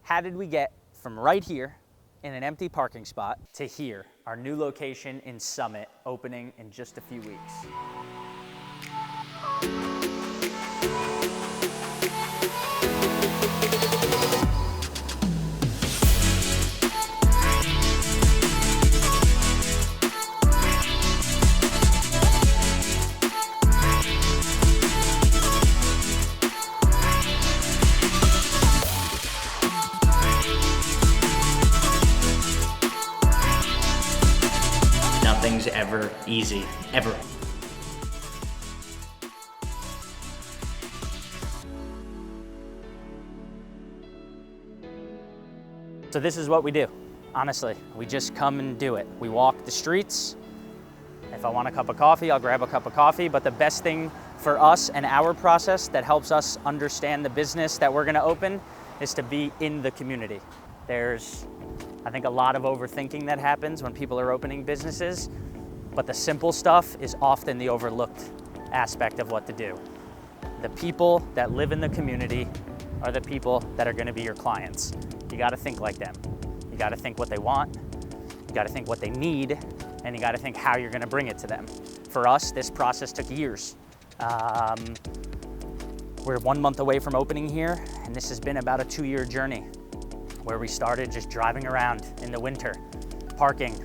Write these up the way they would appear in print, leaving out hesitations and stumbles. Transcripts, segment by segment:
How did we get from right here in an empty parking spot to here, our new location in Summit, opening in just a few weeks? Nothing's ever easy, ever. So this is what we do, honestly. We just come and do it. We walk the streets. If I want a cup of coffee, I'll grab a cup of coffee. But the best thing for us and our process that helps us understand the business that we're gonna open is to be in the community. There's, I think, a lot of overthinking that happens when people are opening businesses, but the simple stuff is often the overlooked aspect of what to do. The people that live in the community are the people that are gonna be your clients. You gotta think like them. You gotta think what they want, you gotta think what they need, and you gotta think how you're gonna bring it to them. For us, this process took years. We're 1 month away from opening here, and this has been about a 2-year journey where we started just driving around in the winter, parking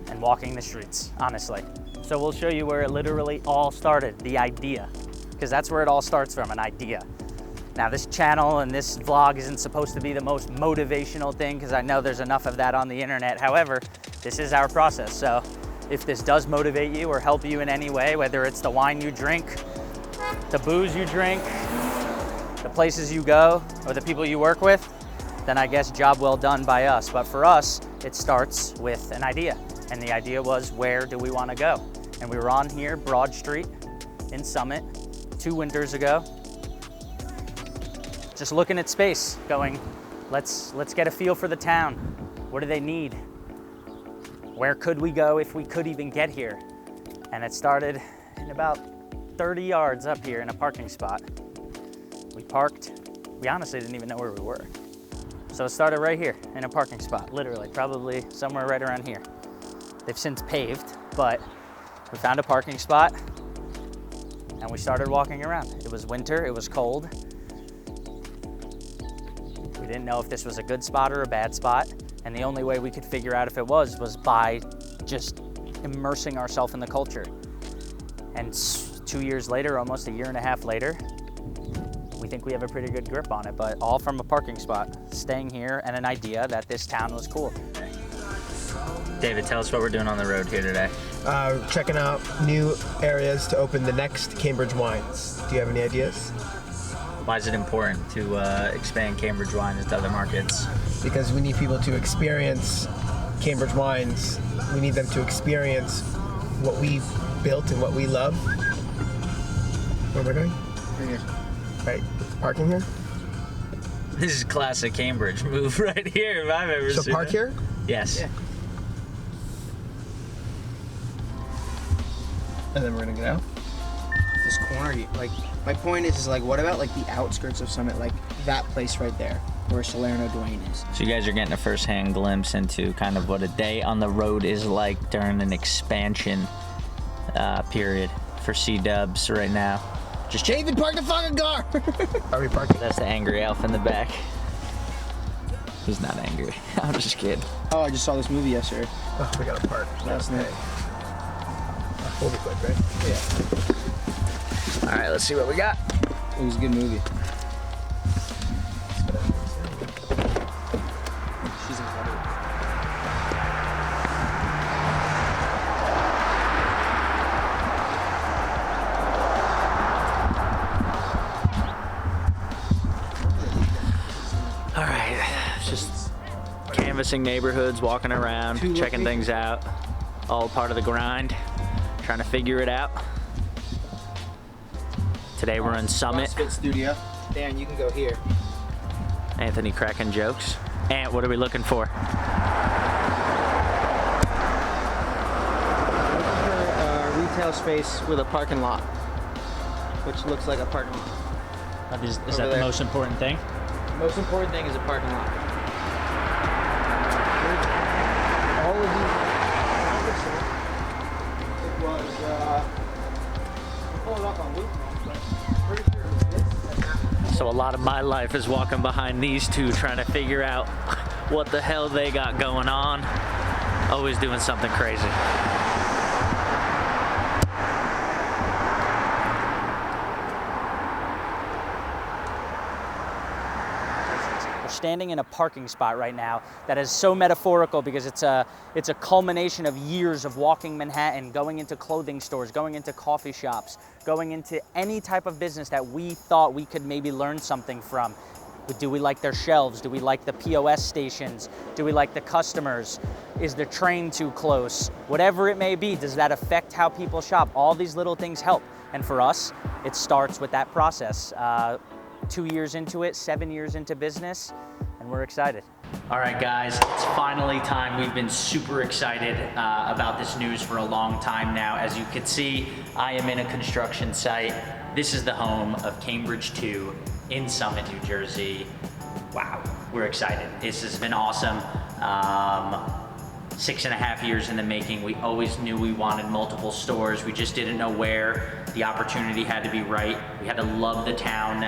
and walking the streets, honestly. So we'll show you where it literally all started, the idea, because that's where it all starts from, an idea. Now this channel and this vlog isn't supposed to be the most motivational thing because I know there's enough of that on the internet. However, this is our process. So if this does motivate you or help you in any way, whether it's the wine you drink, the booze you drink, the places you go, or the people you work with, then I guess job well done by us. But for us, it starts with an idea. And the idea was, where do we want to go? And we were on here, Broad Street in Summit, 2 winters ago. Just looking at space, going, let's get a feel for the town. What do they need? Where could we go if we could even get here? And it started in about 30 yards up here in a parking spot. We parked. We honestly didn't even know where we were. So it started right here in a parking spot, literally, probably somewhere right around here. They've since paved, but we found a parking spot and we started walking around. It was winter, it was cold. We didn't know if this was a good spot or a bad spot, and the only way we could figure out if it was by just immersing ourselves in the culture. And 2 years later, almost a year and a half later, we think we have a pretty good grip on it, but all from a parking spot, staying here, and an idea that this town was cool. David, tell us what we're doing on the road here today. Checking out new areas to open the next Cambridge Wines. Do you have any ideas? Why is it important to expand Cambridge Wine into other markets? Because we need people to experience Cambridge Wines. We need them to experience what we built and what we love. Where am I going? Right here. Right, parking here? This is classic Cambridge. Move right here if I've ever seen it. So park here? Yes. Yeah. And then we're gonna get out? This corner, like, my point is like, what about like the outskirts of Summit, like that place right there where Salerno Duane is? So you guys are getting a first-hand glimpse into kind of what a day on the road is like during an expansion period for C-Dubs right now. Just David, park the fucking car! Are we parking? That's the angry elf in the back. He's not angry. I'm just kidding. Oh, I just saw this movie yesterday. Oh, we gotta park. Last night. We'll be quick, right? Yeah. All right, let's see what we got. It was a good movie. She's incredible. All right, just canvassing neighborhoods, walking around, checking things out. All part of the grind, trying to figure it out. Today we're in Summit. CrossFit studio. Dan, you can go here. Anthony cracking jokes. Ant, what are we looking for? Retail space with a parking lot, which looks like a parking lot. Is Over that the there. most important thing? Most important thing is a parking lot. All of these, it was, pull it up on Luke, but pretty sure it was this and that. So a lot of my life is walking behind these two trying to figure out what the hell they got going on. Always doing something crazy. We're standing in a parking spot right now that is so metaphorical because it's a culmination of years of walking Manhattan, going into clothing stores, going into coffee shops, going into any type of business that we thought we could maybe learn something from. Do we like their shelves? Do we like the POS stations? Do we like the customers? Is the train too close? Whatever it may be, does that affect how people shop? All these little things help. And for us, it starts with that process. 2 years into it, 7 years into business, and we're excited. All right, guys, it's finally time. We've been super excited about this news for a long time now. As you can see, I am in a construction site. This is the home of Cambridge 2 in Summit, New Jersey. Wow, we're excited. This has been awesome. 6.5 years in the making. We always knew we wanted multiple stores. We just didn't know where. The opportunity had to be right. We had to love the town.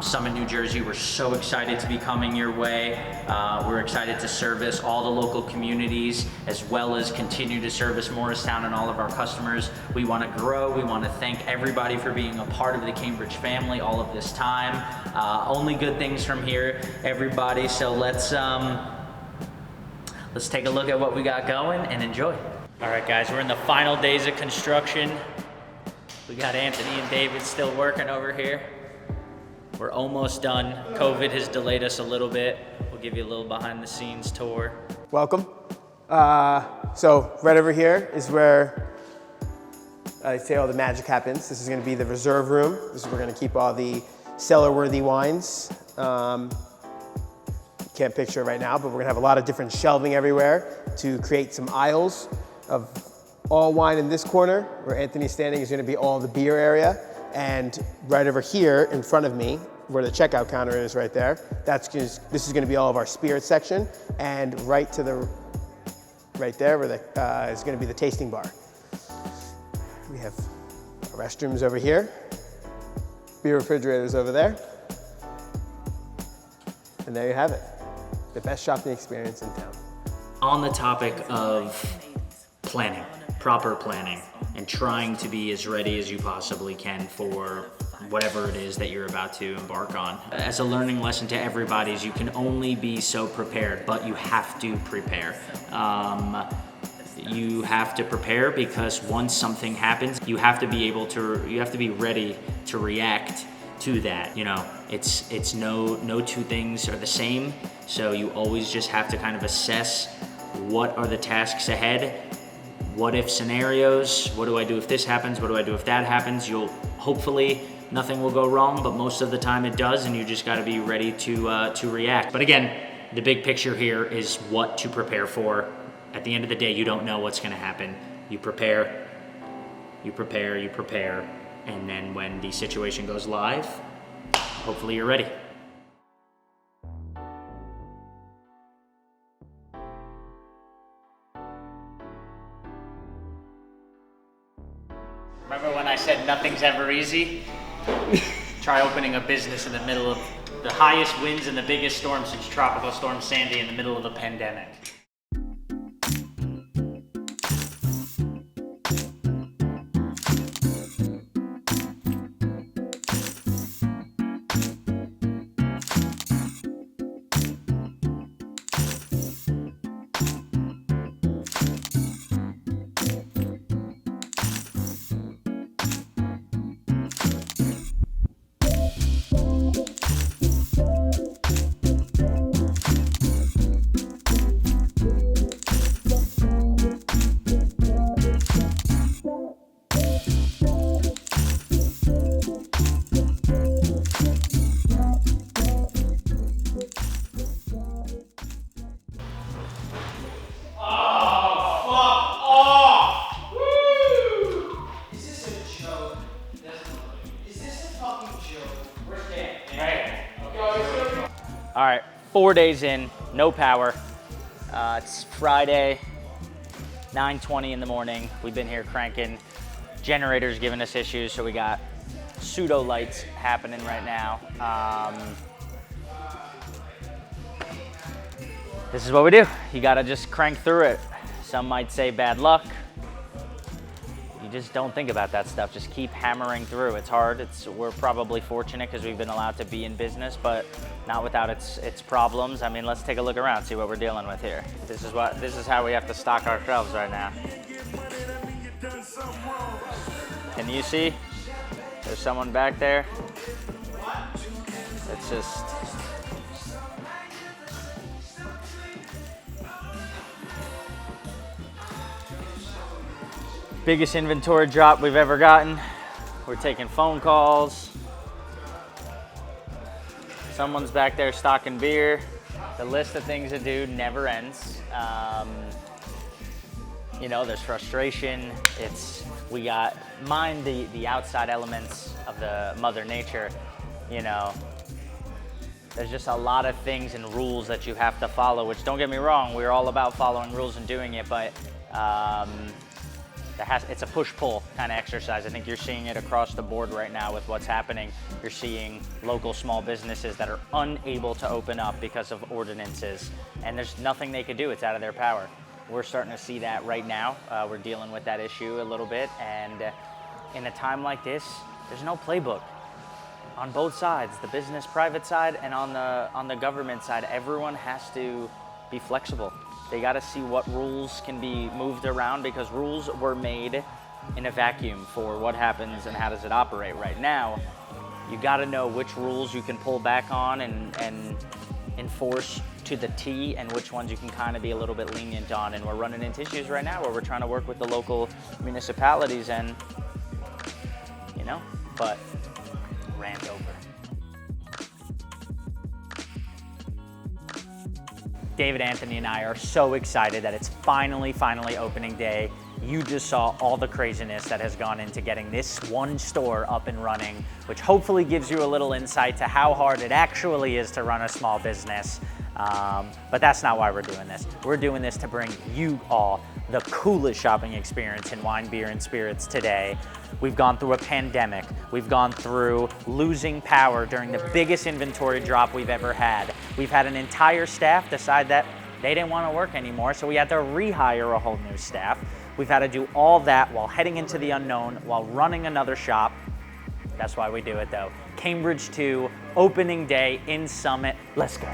Summit, New Jersey, we're so excited to be coming your way. We're excited to service all the local communities as well as continue to service Morristown and all of our customers. We want to grow. We want to thank everybody for being a part of the Cambridge family all of this time. Only good things from here, everybody. So let's take a look at what we got going and enjoy. All right, guys, we're in the final days of construction. We got Anthony and David still working over here. We're almost done. COVID has delayed us a little bit. We'll give you a little behind the scenes tour. Welcome. So right over here is where I say all the magic happens. This is going to be the reserve room. This is where we're going to keep all the cellar-worthy wines. Can't picture it right now, but we're going to have a lot of different shelving everywhere to create some aisles of all wine in this corner. Where Anthony's standing is going to be all the beer area. And right over here in front of me, where the checkout counter is right there, this is going to be all of our spirit section. And right there where is going to be the tasting bar. We have restrooms over here, beer refrigerators over there. And there you have it. The best shopping experience in town. On the topic of planning, proper planning, and trying to be as ready as you possibly can for whatever it is that you're about to embark on. As a learning lesson to everybody is you can only be so prepared, but you have to prepare. You have to prepare because once something happens, you have to be ready to react to that. You know, it's no two things are the same. So you always just have to kind of assess what are the tasks ahead. What if scenarios? What do I do if this happens? What do I do if that happens? Hopefully nothing will go wrong, but most of the time it does, and you just got to be ready to react. But again, the big picture here is what to prepare for. At the end of the day, you don't know what's going to happen. You prepare, and then when the situation goes live, hopefully you're ready. Remember when I said nothing's ever easy? Try opening a business in the middle of the highest winds and the biggest storm since Tropical Storm Sandy in the middle of a pandemic. 4 days in, no power. It's Friday, 9:20 in the morning. We've been here cranking. Generators giving us issues, so we got pseudo lights happening right now. This is what we do. You gotta just crank through it. Some might say bad luck. You just don't think about that stuff. Just keep hammering through. It's hard. We're probably fortunate because we've been allowed to be in business, but not without its problems. I mean, let's take a look around, see what we're dealing with here. This is how we have to stock our shelves right now. Can you see? There's someone back there. It's just. Biggest inventory drop we've ever gotten. We're taking phone calls. Someone's back there stocking beer. The list of things to do never ends. You know, there's frustration. We got mind the outside elements of the Mother Nature. You know, there's just a lot of things and rules that you have to follow, which don't get me wrong, we're all about following rules and doing it, but it's a push-pull kind of exercise. I think you're seeing it across the board right now with what's happening. You're seeing local small businesses that are unable to open up because of ordinances, and there's nothing they could do. It's out of their power. We're starting to see that right now. We're dealing with that issue a little bit, and in a time like this, there's no playbook. On both sides, the business private side and on the government side, everyone has to be flexible. They got to see what rules can be moved around, because rules were made in a vacuum for what happens and how does it operate. Right now, you got to know which rules you can pull back on and enforce to the T, and which ones you can kind of be a little bit lenient on. And we're running into issues right now where we're trying to work with the local municipalities, and but rant over. David, Anthony, and I are so excited that it's finally opening day. You just saw all the craziness that has gone into getting this one store up and running, which hopefully gives you a little insight to how hard it actually is to run a small business. But that's not why we're doing this. We're doing this to bring you all the coolest shopping experience in wine, beer, and spirits today. We've gone through a pandemic. We've gone through losing power during the biggest inventory drop we've ever had. We've had an entire staff decide that they didn't want to work anymore, so we had to rehire a whole new staff. We've had to do all that while heading into the unknown, while running another shop. That's why we do it though. Cambridge 2, opening day in Summit. Let's go.